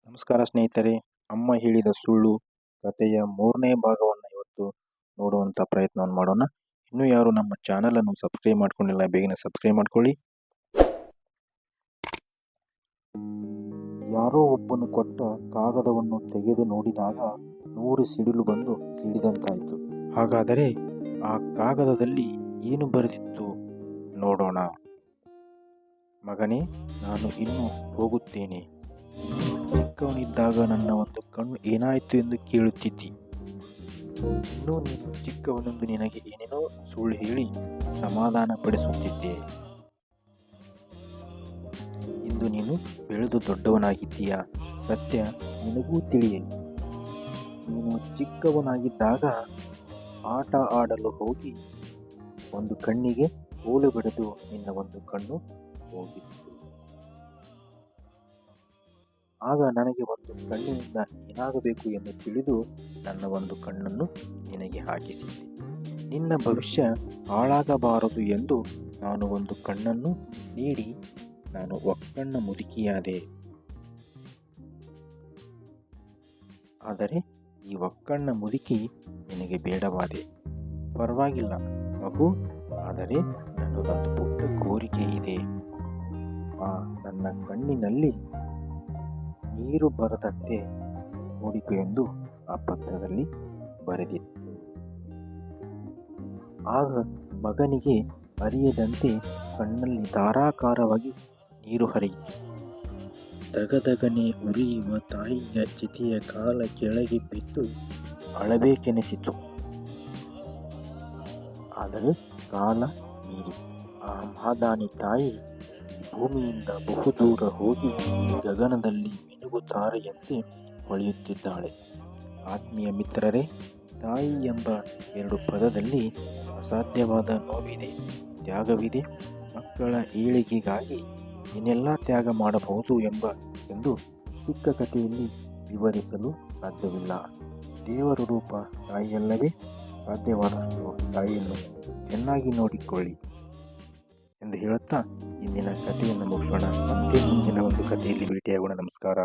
ನಮಸ್ಕಾರ ಸ್ನೇಹಿತರೆ. ಅಮ್ಮ ಹೇಳಿದ ಸುಳ್ಳು ಕಥೆಯ 3ನೇ ಭಾಗವನ್ನು ಇವತ್ತು ನೋಡುವಂಥ ಪ್ರಯತ್ನವನ್ನು ಮಾಡೋಣ. ಇನ್ನೂ ಯಾರು ನಮ್ಮ ಚಾನಲನ್ನು ಸಬ್ಸ್ಕ್ರೈಬ್ ಮಾಡ್ಕೊಂಡಿಲ್ಲ, ಬೇಗನೆ ಸಬ್ಸ್ಕ್ರೈಬ್ ಮಾಡ್ಕೊಳ್ಳಿ. ಯಾರೋ ಒಬ್ಬನು ಕೊಟ್ಟ ಕಾಗದವನ್ನು ತೆಗೆದು ನೋಡಿದಾಗ 100 ಸಿಡಿಲು ಬಂದು ಸಿಡಿದಂತಾಯಿತು. ಹಾಗಾದರೆ ಆ ಕಾಗದದಲ್ಲಿ ಏನು ಬರೆದಿತ್ತು ನೋಡೋಣ. ಮಗನೇ, ನಾನು ಇನ್ನೂ ಹೋಗುತ್ತೇನೆ. ಚಿಕ್ಕವನಿದ್ದಾಗ ನನ್ನ ಒಂದು ಕಣ್ಣು ಏನಾಯಿತು ಎಂದು ಕೇಳುತ್ತಿದ್ದಿ. ಇನ್ನೂ ನೀನು ಚಿಕ್ಕವನೆಂದು ನಿನಗೆ ಏನೇನೋ ಸುಳ್ಳು ಹೇಳಿ ಸಮಾಧಾನ ಪಡಿಸುತ್ತಿದ್ದೆ. ಇಂದು ನೀನು ಬೆಳೆದು ದೊಡ್ಡವನಾಗಿದ್ದೀಯ. ಸತ್ಯ ನಿನಗೂ ತಿಳಿಯಲಿ. ನೀನು ಚಿಕ್ಕವನಾಗಿದ್ದಾಗ ಆಟ ಆಡಲು ಹೋಗಿ ಒಂದು ಕಣ್ಣಿಗೆ ಕೋಲು ಬಿಡದು ನಿನ್ನ ಒಂದು ಕಣ್ಣು ಹೋಗಿತ್ತು. ಆಗ ನನಗೆ ಒಂದು ಕಣ್ಣಿನಿಂದ ಏನಾಗಬೇಕು ಎಂದು ತಿಳಿದು ನನ್ನ ಒಂದು ಕಣ್ಣನ್ನು ನಿನಗೆ ಹಾಕಿಸಿದ್ದೆ. ನಿನ್ನ ಭವಿಷ್ಯ ಹಾಳಾಗಬಾರದು ಎಂದು ನಾನು ಒಂದು ಕಣ್ಣನ್ನು ನೀಡಿ ನಾನು ಒಕ್ಕಣ್ಣ ಮುದುಕಿಯಾದೆ. ಆದರೆ ಈ ಒಕ್ಕಣ್ಣ ಮುದುಕಿ ನಿನಗೆ ಬೇಡವಾದೆ. ಪರವಾಗಿಲ್ಲ ಮಗು, ಆದರೆ ನನ್ನದೊಂದು ಪುಟ್ಟ ಕೋರಿಕೆ ಇದೆ. ನನ್ನ ಕಣ್ಣಿನಲ್ಲಿ ನೀರು ಬರದಂತೆ ನೋಡಿಕೊ ಎಂದು ಆ ಪತ್ರದಲ್ಲಿ ಬರೆದಿತ್ತು. ಆಗ ಮಗನಿಗೆ ಅರಿಯದಂತೆ ಕಣ್ಣಲ್ಲಿ ಧಾರಾಕಾರವಾಗಿ ನೀರು ಹರಿಯಿತು. ದಗದಗನೆ ಉರಿಯುವ ತಾಯಿಯ ಚಿತೆಯ ಕಾಲ ಕೆಳಗೆ ಬಿದ್ದು ಅಳಬೇಕೆನಿಸಿತು. ಆದರೆ ಕಾಲ ಮೀರಿತು. ಆ ಮಾದಾನಿ ತಾಯಿ ಭೂಮಿಯಿಂದ ಬಹುದೂರ ಹೋಗಿ ಗಗನದಲ್ಲಿ ಮಿನುಗು ತಾರೆಯಂತೆ ಹೊಳೆಯುತ್ತಿದ್ದಾಳೆ. ಆತ್ಮೀಯ ಮಿತ್ರರೇ, ತಾಯಿ ಎಂಬ 2 ಪದದಲ್ಲಿ ಅಸಾಧ್ಯವಾದ ನೋವಿದೆ, ತ್ಯಾಗವಿದೆ. ಮಕ್ಕಳ ಏಳಿಗೆಗಾಗಿ ಏನೆಲ್ಲ ತ್ಯಾಗ ಮಾಡಬಹುದು ಎಂದು ಚಿಕ್ಕ ಕಥೆಯಲ್ಲಿ ವಿವರಿಸಲು ಸಾಧ್ಯವಿಲ್ಲ. ದೇವರ ರೂಪ ತಾಯಿಯಲ್ಲವೇ? ಸಾಧ್ಯವಾದಷ್ಟು ತಾಯಿಯನ್ನು ಚೆನ್ನಾಗಿ ನೋಡಿಕೊಳ್ಳಿ ಎಂದು ಹೇಳುತ್ತಾ ಇಂದಿನ ಕಥೆಯನ್ನು ಮುಗಿಸೋಣ. ಮತ್ತೆ ಮುಂದಿನ ಒಂದು ಕಥೆಯಲ್ಲಿ ಭೇಟಿಯಾಗೋಣ. ನಮಸ್ಕಾರ.